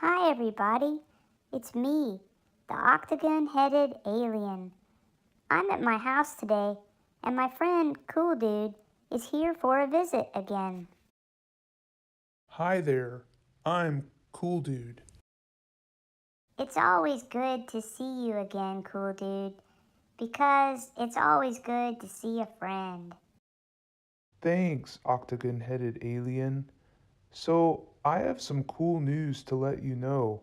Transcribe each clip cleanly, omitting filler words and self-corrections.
Hi everybody, it's me, the Octagon-Headed Alien. I'm at my house today, and my friend Cool Dude is here for a visit again. Hi there, I'm Cool Dude. It's always good to see you again, Cool Dude, because it's always good to see a friend. Thanks, Octagon-Headed Alien. So, I have some cool news to let you know.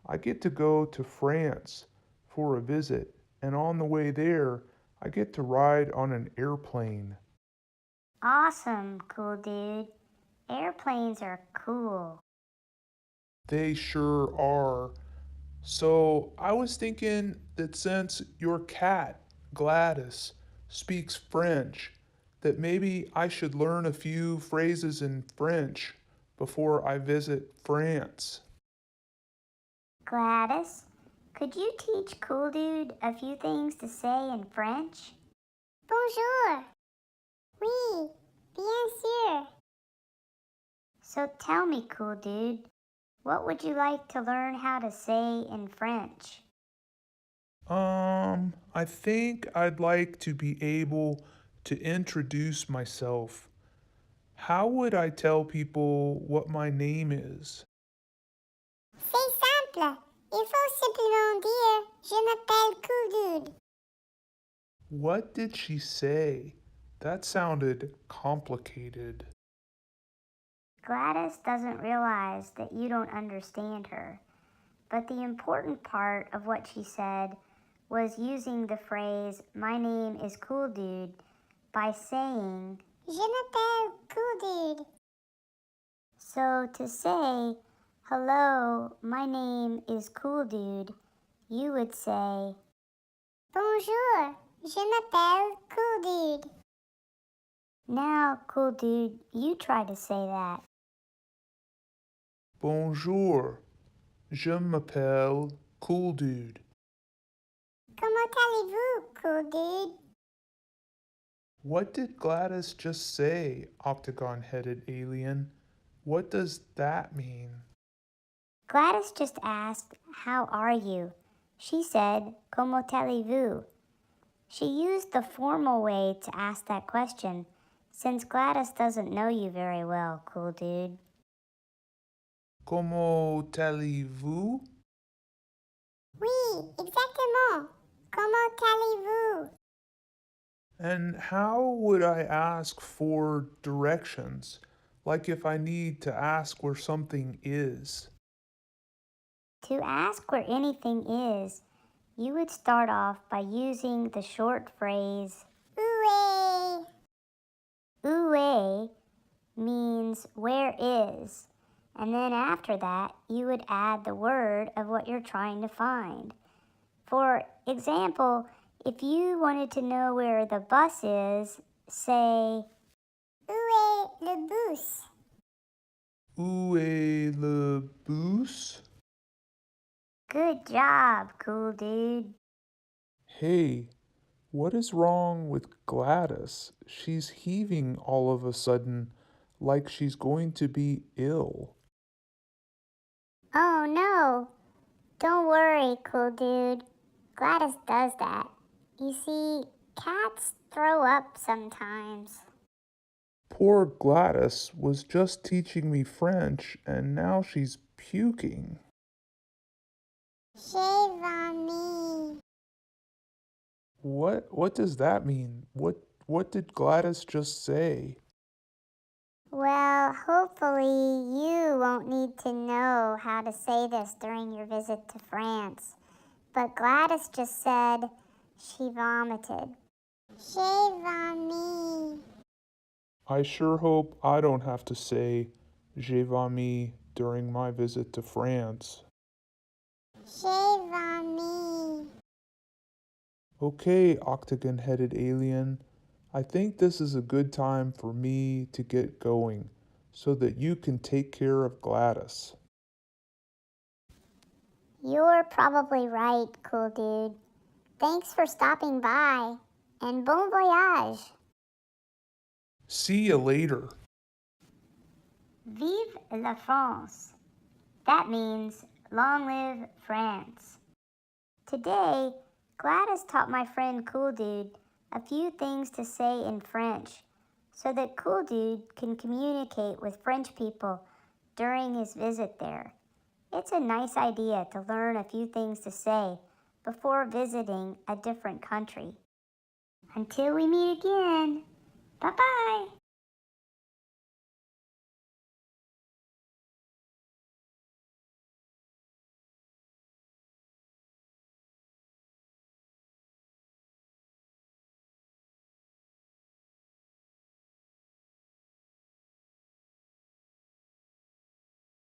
I get to go to France for a visit, and on the way there, I get to ride on an airplane. Awesome, Cool Dude. Airplanes are cool. They sure are. So, I was thinking that since your cat, Gladys, speaks French, that maybe I should learn a few phrases in French before I visit France. Gladys, could you teach Cool Dude a few things to say in French? Bonjour. Oui, bien sûr. So tell me, Cool Dude, what would you like to learn how to say in French? I think I'd like to be able to introduce myself. How would I tell people what my name is? C'est simple. Il faut simplement dire je m'appelle Cool Dude. What did she say? That sounded complicated. Gladys doesn't realize that you don't understand her, but the important part of what she said was using the phrase, my name is Cool Dude, by saying, Je m'appelle Cool Dude. so to say, hello, my name is Cool Dude, you would say, Bonjour. Je m'appelle Cool Dude. now, Cool Dude, you try to say that. Bonjour, je m'appelle Cool Dude. Comment allez-vous, Cool Dude? What did Gladys just say, Octagon-Headed Alien? What does that mean? Gladys just asked, how are you? She said, comment allez-vous? She used the formal way to ask that question, since Gladys doesn't know you very well, Cool Dude. Comment allez-vous? Oui, exactement. Comment allez-vous? And how would I ask for directions? Like if I need to ask where something is. To ask where anything is, you would start off by using the short phrase, Où est? où est means where is, and then after that, you would add the word of what you're trying to find. For example, if you wanted to know where the bus is, say, Où est le bus? Où est le bus? good job, Cool Dude. Hey, what is wrong with Gladys? She's heaving all of a sudden, like she's going to be ill. Oh no. Don't worry, Cool Dude. Gladys does that. You see, cats throw up sometimes. Poor Gladys was just teaching me French and now she's puking. J'ai vomi. What does that mean? What did Gladys just say? Well, hopefully you won't need to know how to say this during your visit to France. But Gladys just said she vomited. J'ai vomi. I sure hope I don't have to say j'ai vomi during my visit to France. J'ai vomi. Okay, octagon-headed alien, I think this is a good time for me to get going so that you can take care of Gladys. You're probably right, Cool Dude. Thanks for stopping by, and bon voyage. See you later. Vive la France. That means Long live France. Today, Gladys taught my friend Cool Dude a few things to say in French so that Cool Dude can communicate with French people during his visit there. It's a nice idea to learn a few things to say before visiting a different country. Until we meet again, bye-bye.